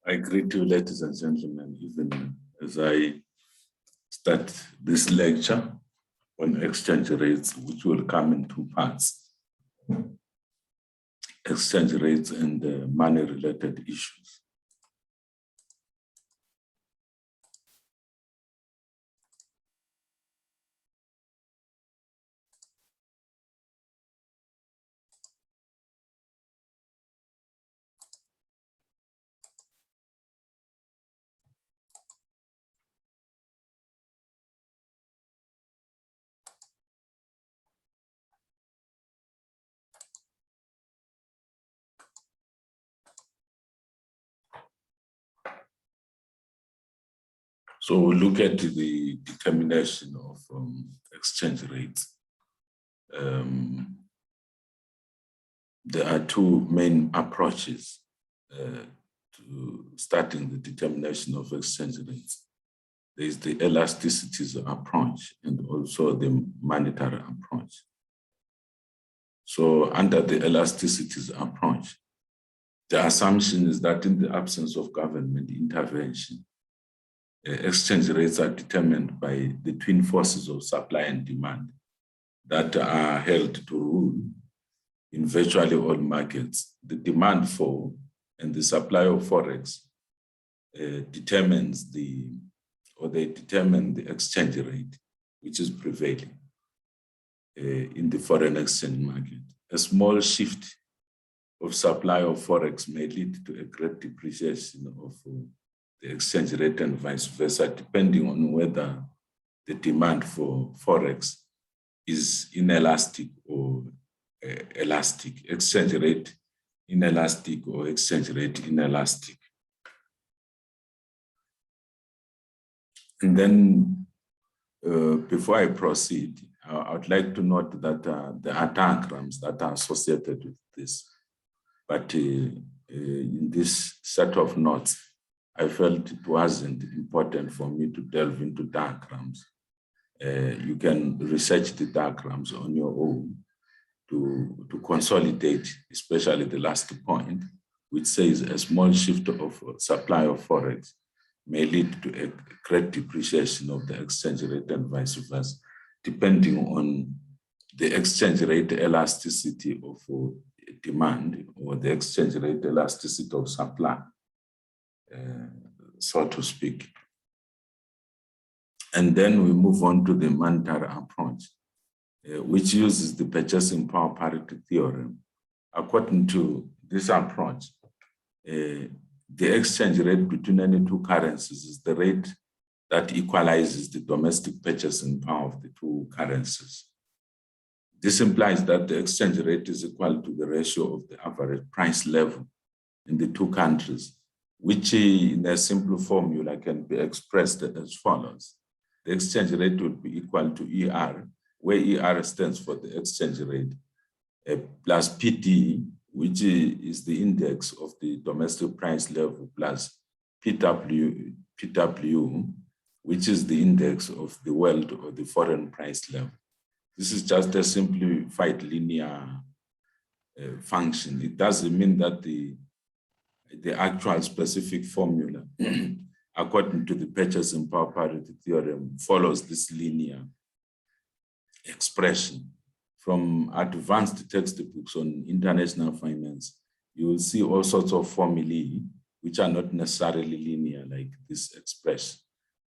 I greet you, ladies and gentlemen, even as I start this lecture on exchange rates, which will come in two parts: exchange rates and money-related issues. So we'll look at the determination of exchange rates. There are two main approaches to starting the determination of exchange rates. There is the elasticities approach and also the monetary approach. So under the elasticities approach, the assumption is that in the absence of government intervention, exchange rates are determined by the twin forces of supply and demand that are held to rule in virtually all markets. The demand for and the supply of forex determine the exchange rate which is prevailing in the foreign exchange market. A small shift of supply of forex may lead to a great depreciation of the exchange rate and vice versa, depending on whether the demand for forex is inelastic or elastic, exchange rate inelastic or exchange rate inelastic. And then before I proceed, I would like to note that there are diagrams that are associated with this. But in this set of notes, I felt it wasn't important for me to delve into diagrams. You can research the diagrams on your own to consolidate, especially the last point, which says a small shift of supply of forex may lead to a great depreciation of the exchange rate and vice versa, depending on the exchange rate elasticity of demand or the exchange rate elasticity of supply, so to speak. And then we move on to the monetary approach, which uses the purchasing power parity theorem. According to this approach, the exchange rate between any two currencies is the rate that equalizes the domestic purchasing power of the two currencies. This implies that the exchange rate is equal to the ratio of the average price level in the two countries, which in a simple formula can be expressed as follows. The exchange rate would be equal to ER, where ER stands for the exchange rate, plus PT, which is the index of the domestic price level, plus PW, which is the index of the world or the foreign price level. This is just a simplified linear function. It doesn't mean that the actual specific formula, according to the purchasing power parity theorem, follows this linear expression. From advanced textbooks on international finance, you will see all sorts of formulae which are not necessarily linear like this expression,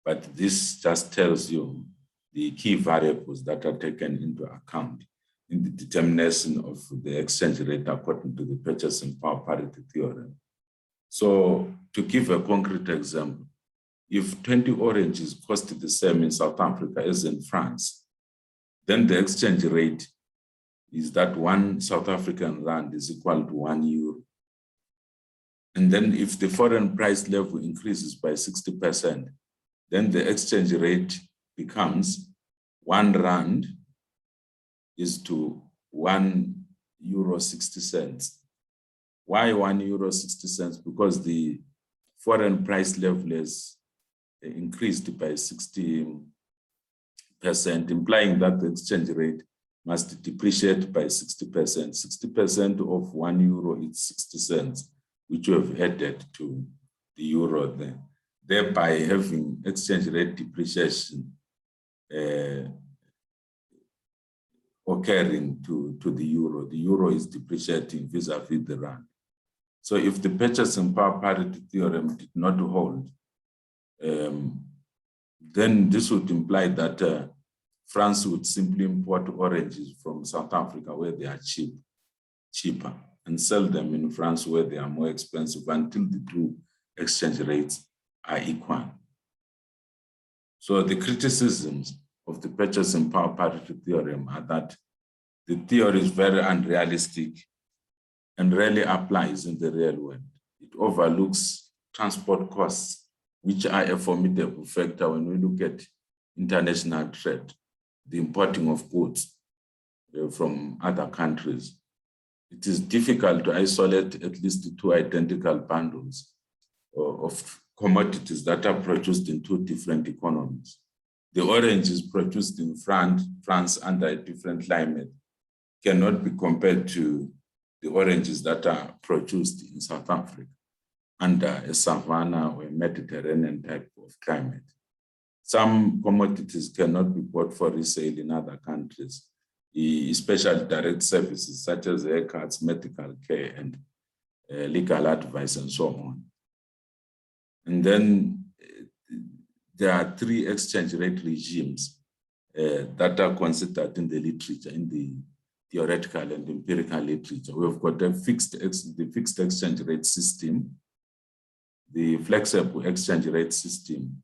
but this just tells you the key variables that are taken into account in the determination of the exchange rate according to the purchasing power parity theorem. So to give a concrete example, if 20 oranges cost the same in South Africa as in France, then the exchange rate is that 1 South African rand is equal to €1. And then if the foreign price level increases by 60%, then the exchange rate becomes 1 rand is to €1.60. Why €1.60? Because the foreign price level is increased by 60%, implying that the exchange rate must depreciate by 60%. 60% of €1 is 60 cents, which we have added to the euro there, thereby having exchange rate depreciation occurring to the euro. The euro is depreciating vis-a-vis the rand. So if the purchasing power parity theorem did not hold, then this would imply that France would simply import oranges from South Africa where they are cheaper, and sell them in France where they are more expensive until the two exchange rates are equal. So the criticisms of the purchasing power parity theorem are that the theory is very unrealistic and rarely applies in the real world. It overlooks transport costs, which are a formidable factor when we look at international trade, the importing of goods from other countries. It is difficult to isolate at least two identical bundles of commodities that are produced in two different economies. The orange is produced in France under a different climate, cannot be compared to the oranges that are produced in South Africa under a savanna or a Mediterranean type of climate. Some commodities cannot be bought for resale in other countries, especially direct services such as haircuts, medical care, and legal advice, and so on. And then there are three exchange rate regimes that are considered in the literature, in the theoretical and empirical literature. We've got the fixed exchange rate system, the flexible exchange rate system,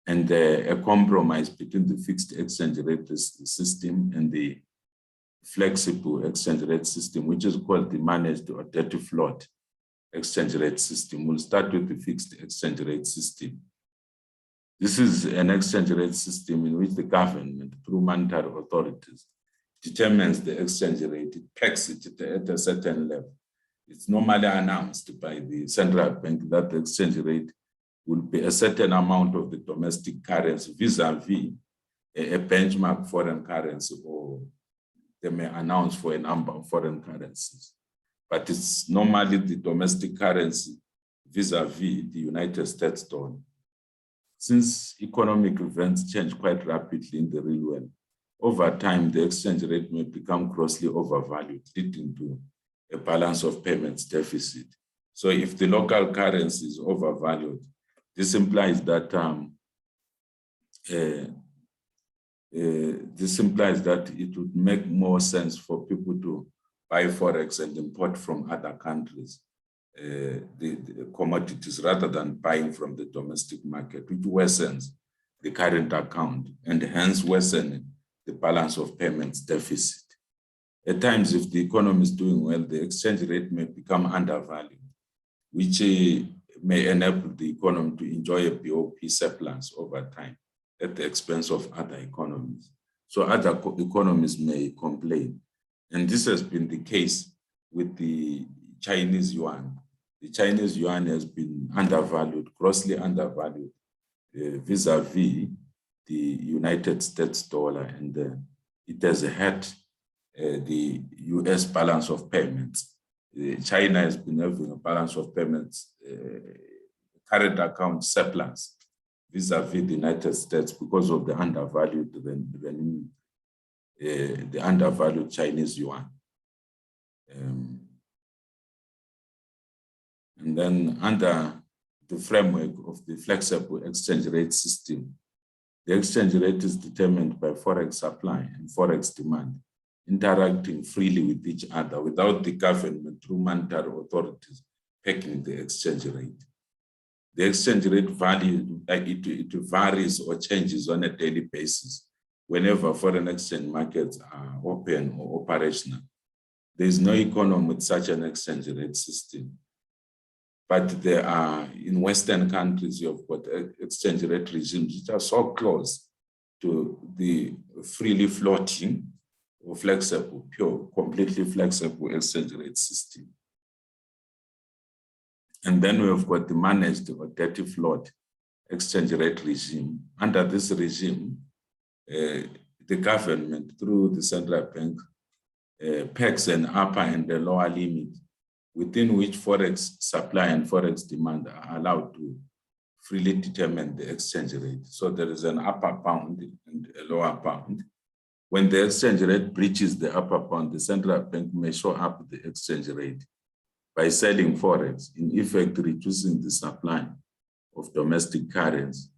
and a compromise between the fixed exchange rate system and the flexible exchange rate system, which is called the managed or dirty float exchange rate system. We'll start with the fixed exchange rate system. This is an exchange rate system in which the government, through monetary authorities, determines the exchange rate. It pegs it at a certain level. It's normally announced by the central bank that the exchange rate will be a certain amount of the domestic currency vis-a-vis a benchmark foreign currency, or they may announce for a number of foreign currencies. But it's normally the domestic currency vis-a-vis the United States dollar. Since economic events change quite rapidly in the real world, over time, the exchange rate may become grossly overvalued, leading to a balance of payments deficit. So if the local currency is overvalued, this implies that it would make more sense for people to buy forex and import from other countries the commodities rather than buying from the domestic market, which worsens the current account and hence worsen the balance of payments deficit. At times, if the economy is doing well, the exchange rate may become undervalued, which may enable the economy to enjoy a BOP surplus over time at the expense of other economies. So other economies may complain. And this has been the case with the Chinese yuan. The Chinese yuan has been undervalued, grossly undervalued, vis-a-vis the United States dollar, and it has had the US balance of payments. China has been having a balance of payments, current account surplus vis-a-vis the United States because of the undervalued the undervalued Chinese yuan. And then under the framework of the flexible exchange rate system, the exchange rate is determined by forex supply and forex demand, interacting freely with each other without the government through monetary authorities pegging the exchange rate. The exchange rate value, it varies or changes on a daily basis whenever foreign exchange markets are open or operational. There is no economy with such an exchange rate system. But there are, in Western countries, you've got exchange rate regimes which are so close to the freely floating or flexible, pure, completely flexible exchange rate system. And then we've got the managed or dirty float exchange rate regime. Under this regime, the government, through the central bank, pegs an upper and a lower limit within which forex supply and forex demand are allowed to freely determine the exchange rate. So there is an upper bound and a lower bound. When the exchange rate breaches the upper bound, the central bank may show up the exchange rate by selling forex, in effect reducing the supply of domestic currency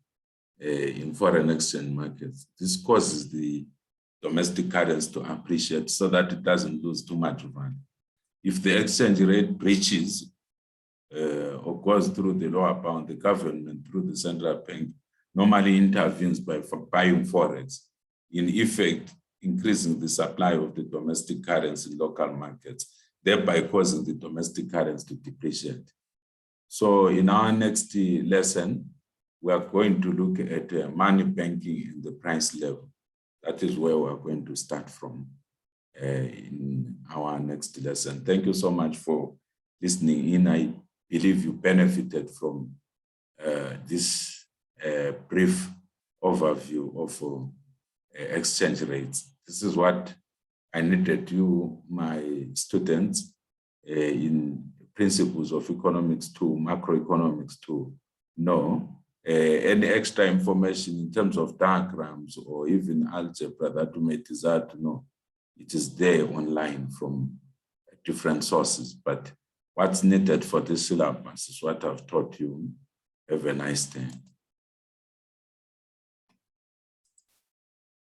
in foreign exchange markets. This causes the domestic currency to appreciate so that it doesn't lose too much value. If the exchange rate breaches or goes through the lower bound, the government, through the central bank, normally intervenes by buying forex, in effect increasing the supply of the domestic currency in local markets, thereby causing the domestic currency to depreciate. So in our next lesson, we are going to look at money banking and the price level. That is where we are going to start from in our next lesson. Thank you so much for listening in. I believe you benefited from this brief overview of exchange rates. This is what I needed you, my students, in principles of economics to macroeconomics to know. Any extra information in terms of diagrams or even algebra that you may desire to know, it is there online from different sources. But what's needed for this syllabus is what I've taught you. Have a nice day.